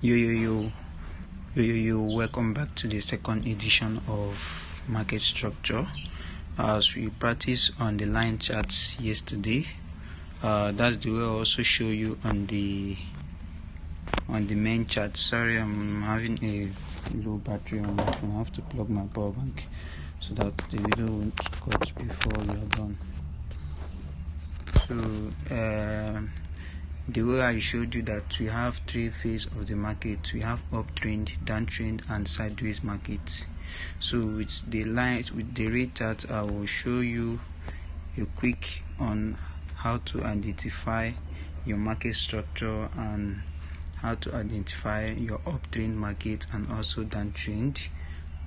Yo, welcome back to the second edition of market structure. As we practiced on the line charts yesterday, that's the way I also show you on the main chart. Sorry, I'm having a low battery on my phone. I have to plug my power bank so that the video won't cut before we are done. So the way I showed you that we have three phases of the market. We have uptrend, downtrend, and sideways market. So with the rate chart, I will show you a quick on how to identify your market structure and how to identify your uptrend market and also downtrend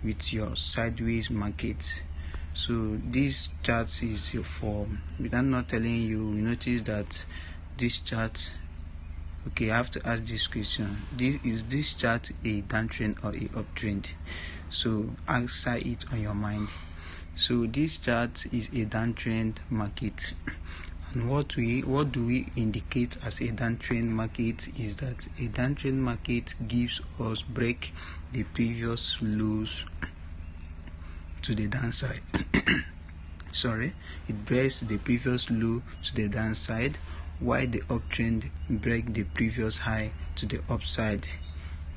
with your sideways market. So this chart is for, without not telling you, notice that this chart, okay, I have to ask this question: is this chart a downtrend or a uptrend? So answer it on your mind. So this chart is a downtrend market, and what do we indicate as a downtrend market is that a downtrend market gives us break the previous lows to the downside. Sorry, it breaks the previous low to the downside, while the uptrend break the previous high to the upside,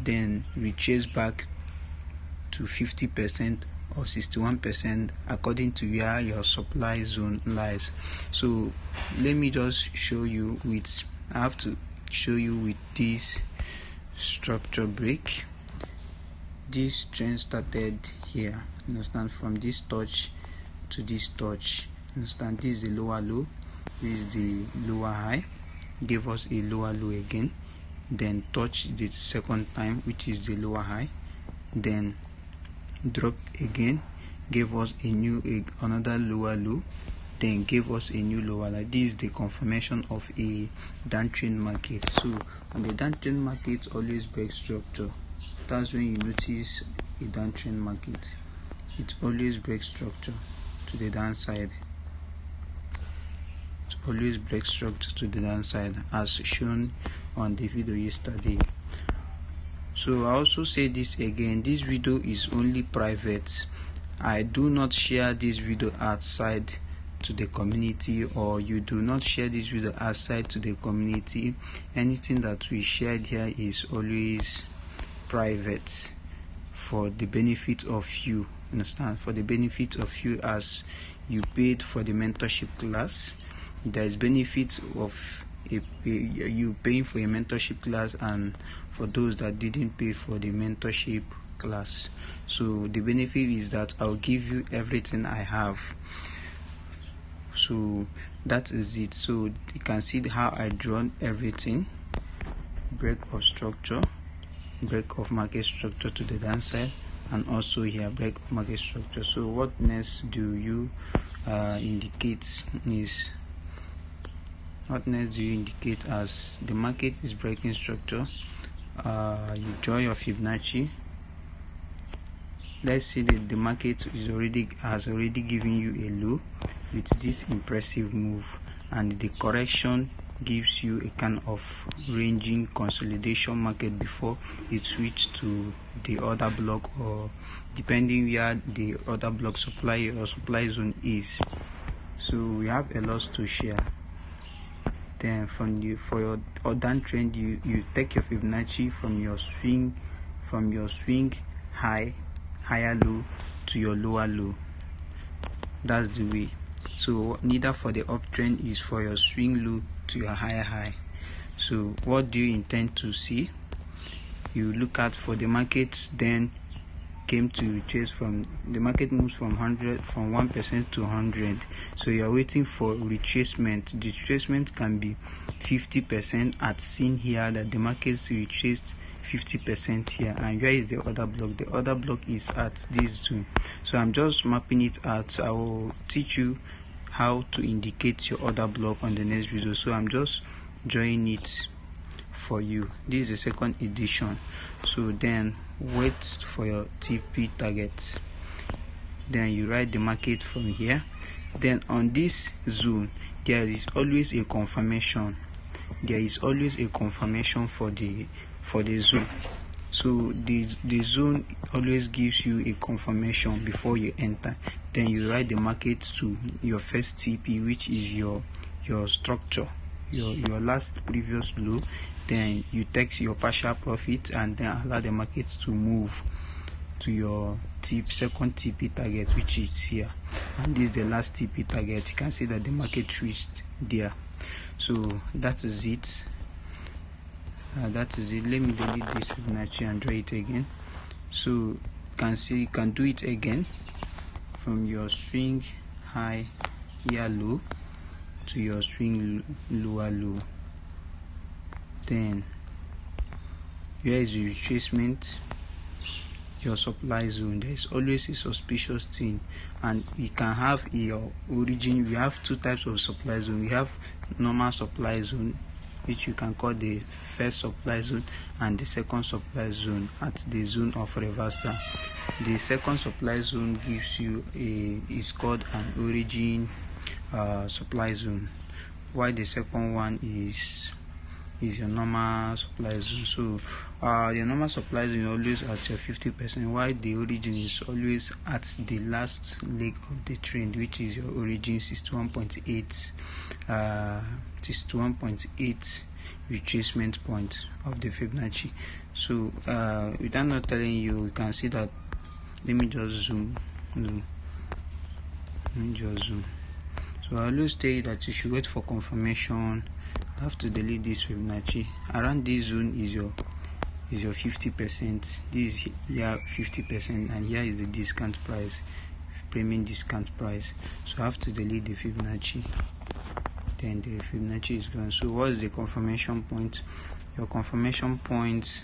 then retrace back to 50% or 61% according to where your supply zone lies. So let me just show you I have to show you with this structure break. This trend started here, understand, from this touch to this touch, understand. This is the lower low, this is the lower high, gave us a lower low again, then touch the second time, which is the lower high, then drop again, gave us another lower low, then gave us a new lower. Like this is the confirmation of a downtrend market. So on the downtrend market, always break structure. That's when you notice a downtrend market. It always breaks structure to the downside. It always breaks structure to the downside, as shown on the video yesterday. So I also say this again: this video is only private. I do not share this video outside to the community, or you do not share this video outside to the community. Anything that we shared here is always private for the benefit of you, understand, for the benefit of you, as you paid for the mentorship class. There is benefits of you paying for a mentorship class, and for those that didn't pay for the mentorship class. So the benefit is that I'll give you everything I have. So that is it. So you can see how I drawn everything: break of structure, break of market structure to the downside, and also here break of market structure. So what next do you indicate as the market is breaking structure? You draw your Fibonacci. Let's see that the market has already given you a low with this impressive move, and the correction gives you a kind of ranging consolidation market before it switched to the other block, or depending where the other block supply or supply zone is. So we have a loss to share. Then for your downtrend, you take your Fibonacci from your swing higher low to your lower low. That's the way. So neither for the uptrend is for your swing low to your higher high. So what do you intend to see? You look at for the market, then came to retrace from the market, moves from 1% to 100. So you are waiting for retracement. The retracement can be 50%, as seen here that the market retraced 50% here. And where is the other block? The other block is at this zone. So I'm just mapping it out. I will teach you how to indicate your other block on the next video. So I'm just drawing it for you. This is the second edition. So then wait for your TP target, then you write the market from here. Then on this zone, there is always a confirmation. For for the zone. So the zone always gives you a confirmation before you enter. Then you write the market to your first TP, which is your structure, your last previous low. Then you take your partial profit and then allow the market to move to your second TP target, which is here, and this is the last TP target. You can see that the market reached there. So that is it. Let me delete this Fibonacci and draw it again. So you can do it again from your swing high here low to your swing lower low. Then here is the retracement, your supply zone. There is always a suspicious thing, and we can have your origin. We have two types of supply zone. We have normal supply zone, which you can call the first supply zone, and the second supply zone at the zone of reversal. The second supply zone gives you is called an origin supply zone, while the second one is your normal supply zone. So your normal supply zone is always at your 50%, while the origin is always at the last leg of the trend, which is your origin 61.8 retracement point of the Fibonacci. So without not telling you, you can see that. Let me just zoom. So I always tell you that you should wait for confirmation. I have to delete this Fibonacci. Around this zone is your 50%. This is here 50%, and here is the discount price, premium discount price. So I have to delete the Fibonacci. Then the Fibonacci is gone. So what is the confirmation point? Your confirmation point,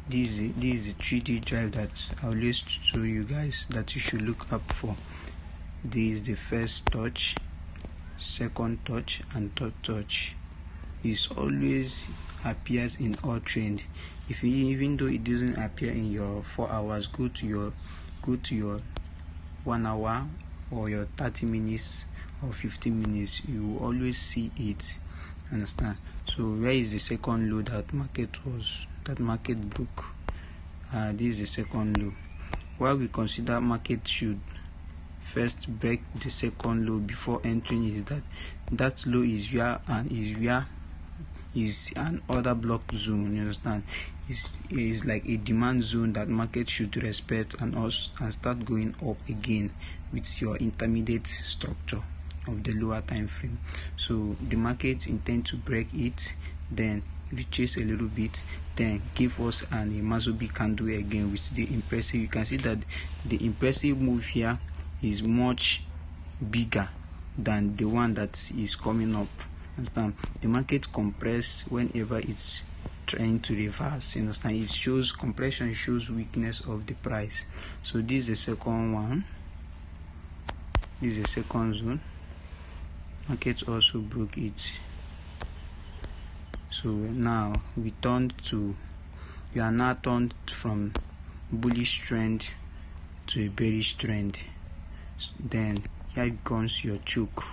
this is the 3D drive that I always show you guys that you should look up for. This is the first touch, second touch, and third touch. It always appears in all trend. Even though it doesn't appear in your 4 hours, go to your 1 hour or your 30 minutes or 15 minutes, you will always see it. Understand? So where is the second low that market broke? This is the second low. Why we consider market should first break the second low before entering is that low is an order block zone. You understand? Is like a demand zone that market should respect and start going up again with your intermediate structure of the lower time frame. So the market intend to break it, then retrace a little bit, then give us a Mazobi candle again with the impressive. You can see that the impressive move here is much bigger than the one that is coming up. Understand? The market compress whenever it's trying to reverse. You understand? It shows compression, shows weakness of the price. So this is the second one. This is the second zone. Market also broke it. So now we are now turned from bullish trend to a bearish trend. Then here becomes your choke.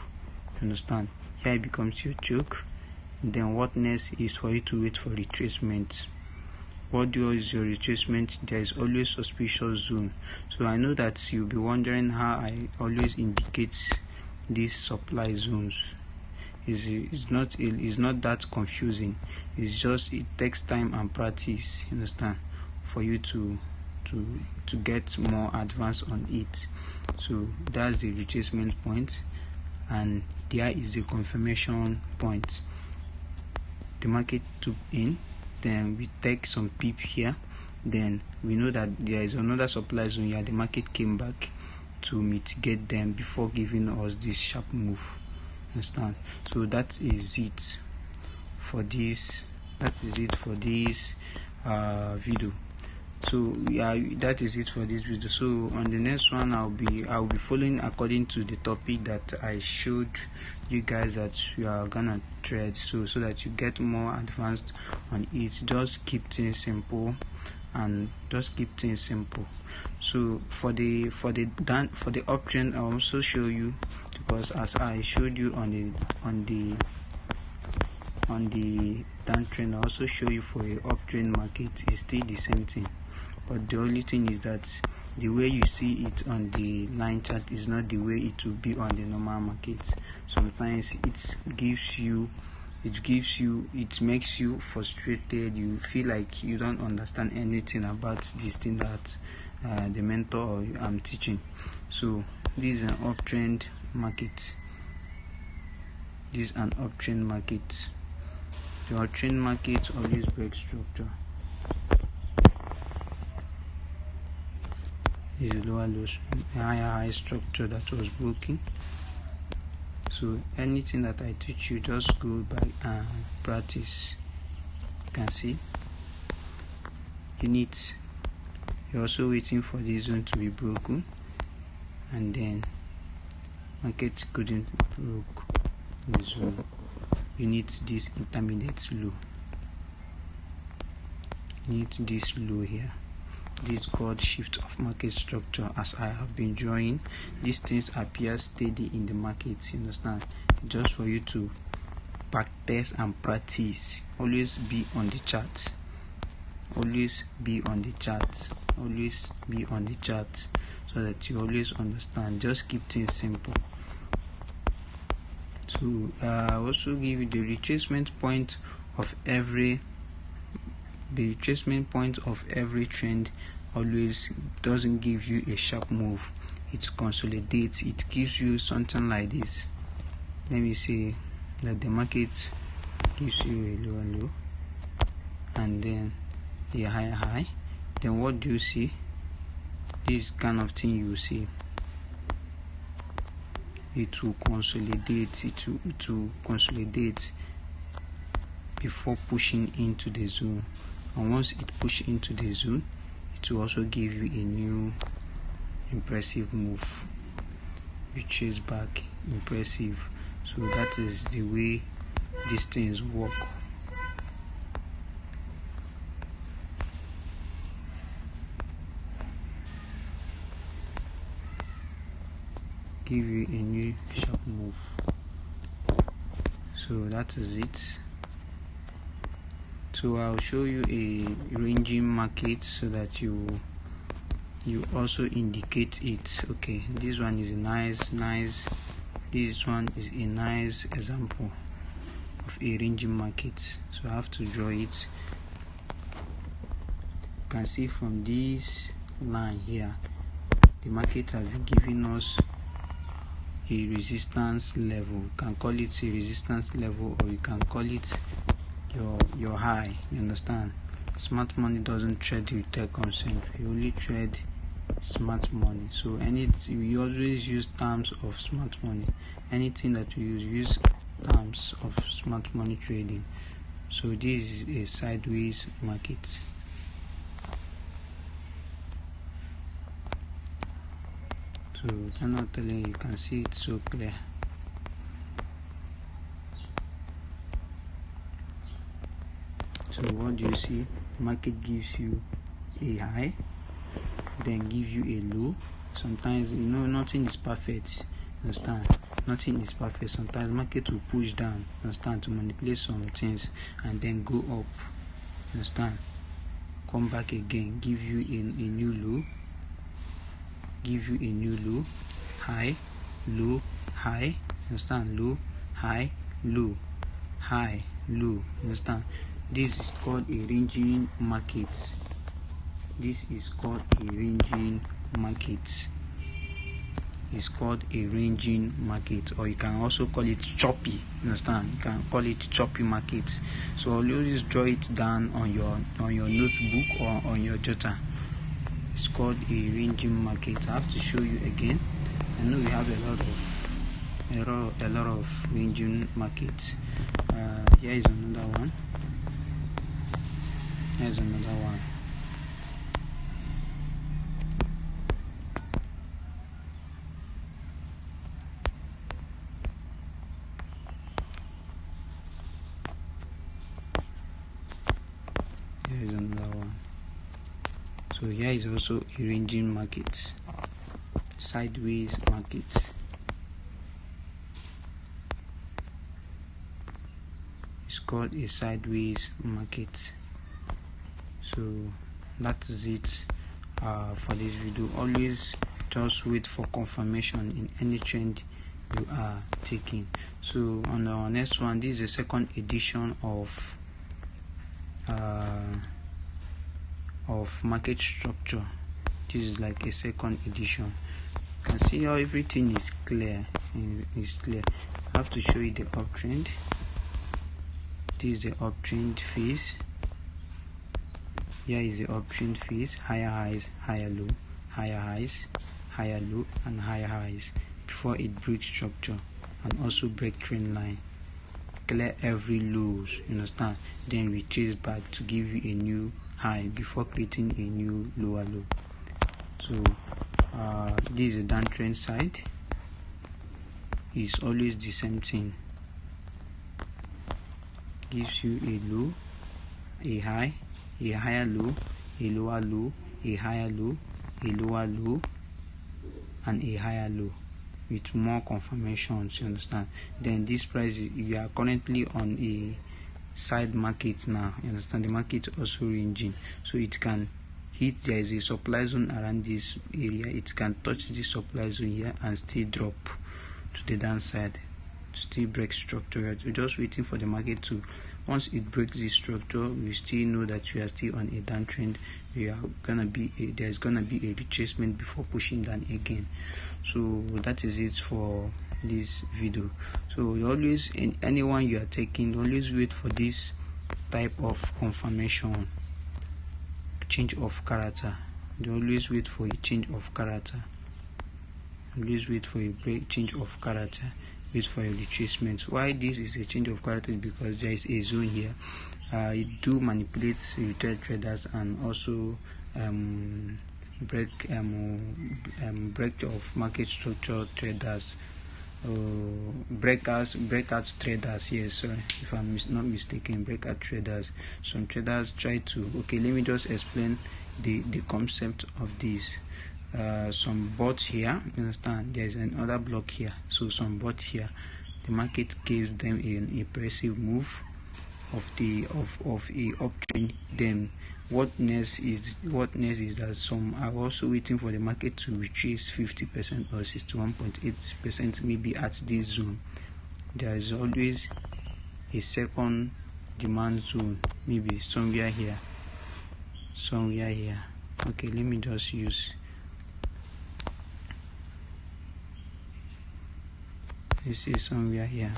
Understand? Here it becomes your choke. Then what next is for you to wait for retracement. What is your retracement? There is always suspicious zone. So I know that you'll be wondering how I always indicate these supply zones. It's not that confusing. It's just it takes time and practice, you understand, for you to get more advanced on it. So that's the retracement point, and there is the confirmation point. The market took in, then we take some peep here, then we know that there is another supply zone here. The market came back to mitigate them before giving us this sharp move. Understand? So that is it for this. Video. So yeah, that is it for this video. So on the next one, I'll be following according to the topic that I showed you guys that you are gonna trade, so that you get more advanced on it. Just keep things simple, So for the uptrend, I'll also show you, because as I showed you on on the downtrend. I also show you for a uptrend market. It's still the same thing, but the only thing is that the way you see it on the line chart is not the way it will be on the normal market. Sometimes it makes you frustrated. You feel like you don't understand anything about this thing that the mentor or I'm teaching. So this is an uptrend market. This is an uptrend market. The uptrend market always breaks structure. This is lower low, high structure that was broken. So anything that I teach you, just go by practice. You can see you're also waiting for this zone to be broken, and then market couldn't broke the zone. You need this intermediate low. You need this low here. This is called shift of market structure. As I have been drawing, these things appear steady in the market. You understand? Just for you to backtest and practice. Always be on the chart. Always be on the chart. Always be on the chart, so that you always understand. Just keep things simple. So I also give you the retracement point of every trend. Always doesn't give you a sharp move. It consolidates. It gives you something like this. Let me say that the market gives you a lower low and then a higher high. Then what do you see? This kind of thing you see. It will consolidate. It will consolidate before pushing into the zone. And once it pushes into the zone, it will also give you a new impressive move, which is back impressive. So that is the way these things work. Give you a new sharp move. So that is it. So I'll show you a ranging market so that you also indicate it. Okay, this one is a nice. This one is a nice example of a ranging market. So I have to draw it. You can see from this line here, the market has been giving us a resistance level. You can call it a resistance level, or you can call it your high. You understand? Smart money doesn't trade with tech consent. We only trade smart money. So we always use terms of smart money. Anything that we use terms of smart money trading. So this is a sideways market. So I'm not telling you can see it so clear. So what do you see? Market gives you a high, then give you a low. Sometimes nothing is perfect. Understand? Nothing is perfect. Sometimes market will push down. Understand? To manipulate some things and then go up. Understand? Come back again. Give you a new low. Give you a new low. High, low, high. Understand? Low, high, low, high, low. Understand? This is called a ranging market. This is called a ranging market. It's called a ranging market, or you can also call it choppy. Understand? You can call it choppy market. So always draw it down on your notebook or on your jotter. It's called a ranging market. I have to show you again. I know we have a lot of ranging markets. Here is another one. Here's another one. Here's another one. So here is also a ranging market, sideways market. It's called a sideways market. So that is it for this video. Always just wait for confirmation in any trend you are taking. So on our next one, this is the second edition of market structure. This is like a second edition. You can see how everything is clear. I have to show you the uptrend. This is the uptrend phase. Here is the uptrend phase. Higher highs, higher low, higher highs, higher low, and higher highs before it breaks structure and also break trend line. Clear every lows, you understand? Then we chase back to give you a new high before creating a new lower low. So this is the downtrend side. It's always the same thing. Gives you a low, a high, a higher low, a lower low, a higher low, a lower low, and a higher low with more confirmations, you understand? Then this price, we are currently on a side market now, you understand? The market also ranging, so it can hit, there is a supply zone around this area, it can touch this supply zone here and still drop to the downside, still break structure. We're just waiting for the market to, once it breaks this structure, we still know that we are still on a downtrend. There's gonna be a retracement before pushing down again. So that is it for this video. So always, in anyone you are taking, always wait for this type of confirmation, change of character. They always wait for a change of character. Always wait for a change of character. Wait for a retracement. Why this is a change of character? Because there is a zone here. It do manipulate retail traders and also break of market structure traders, breakout traders. Yes, sorry, if I'm not mistaken, breakout traders. Some traders try to, okay, let me just explain the concept of this. Some bots here, you understand? There is another block here, so some bots here, the market gives them an impressive move of a uptrend. Then what next is that some are also waiting for the market to retrace 50% or 61.8% maybe at this zone. There is always a second demand zone, maybe somewhere here. Okay, let me just use, let's say somewhere here,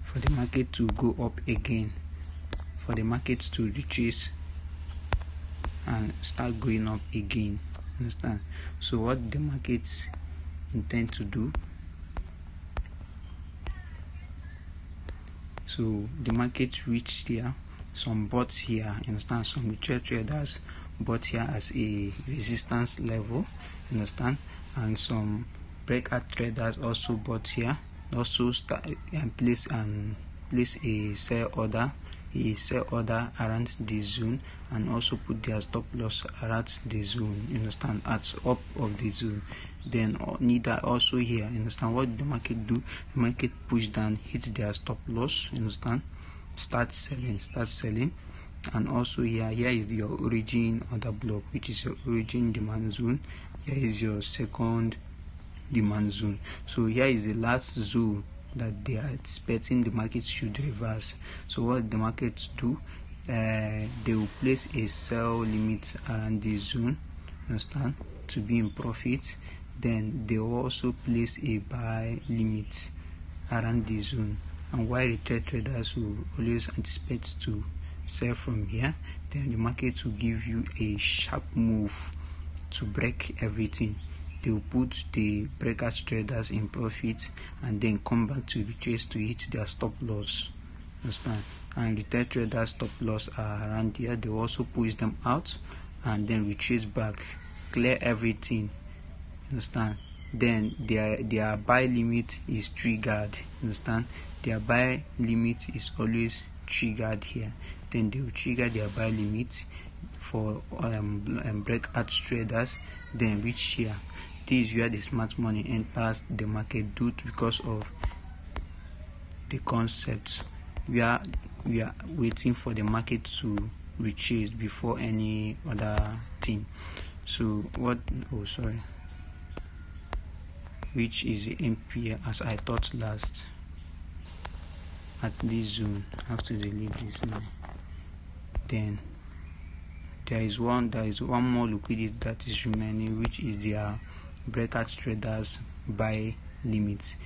for the market to go up again, for the market to retrace and start going up again, understand? So what the markets intend to do, so the market reached here, some bots here, understand? Some retail traders bought here as a resistance level, understand? And some breakout traders also bought here, also start and place a sell order around the zone, and also put their stop loss around the zone, you understand, at up of the zone. Then neither also here, you understand? What the market do, the market push down, hit their stop loss, you understand, start selling. And also here is your origin order block, which is your origin demand zone. Here is your second demand zone. So here is the last zone that they are expecting the market should reverse. So what the markets do, they will place a sell limit around this zone, understand, to be in profit. Then they will also place a buy limit around this zone. And while retail traders will always anticipate to sell from here, then the market will give you a sharp move to break everything. They will put the breakout traders in profit and then come back to retrace to hit their stop loss, understand? And retail traders stop loss are around here. They will also push them out and then retrace back, clear everything, understand? Then their buy limit is triggered, understand? Their buy limit is always triggered here. Then they will trigger their buy limit for breakout traders, then reach here. This is where the smart money enters the market due to, because of the concepts. we are waiting for the market to retrace before any other thing. So which is the MPA as I thought last at this zone. I have to delete this now. Then there is one more liquidity that is remaining, which is their Breakart traders buy limits.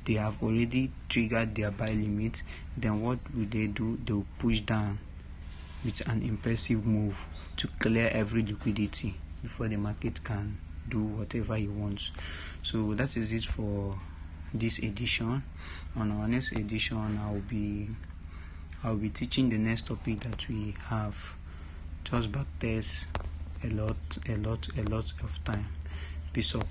They have already triggered their buy limit. Then what will they do? They will push down with an impressive move to clear every liquidity before the market can do whatever he wants. So that is it for this edition. On our next edition, I'll be teaching the next topic that we have. Just backtest a lot of time. Peace up.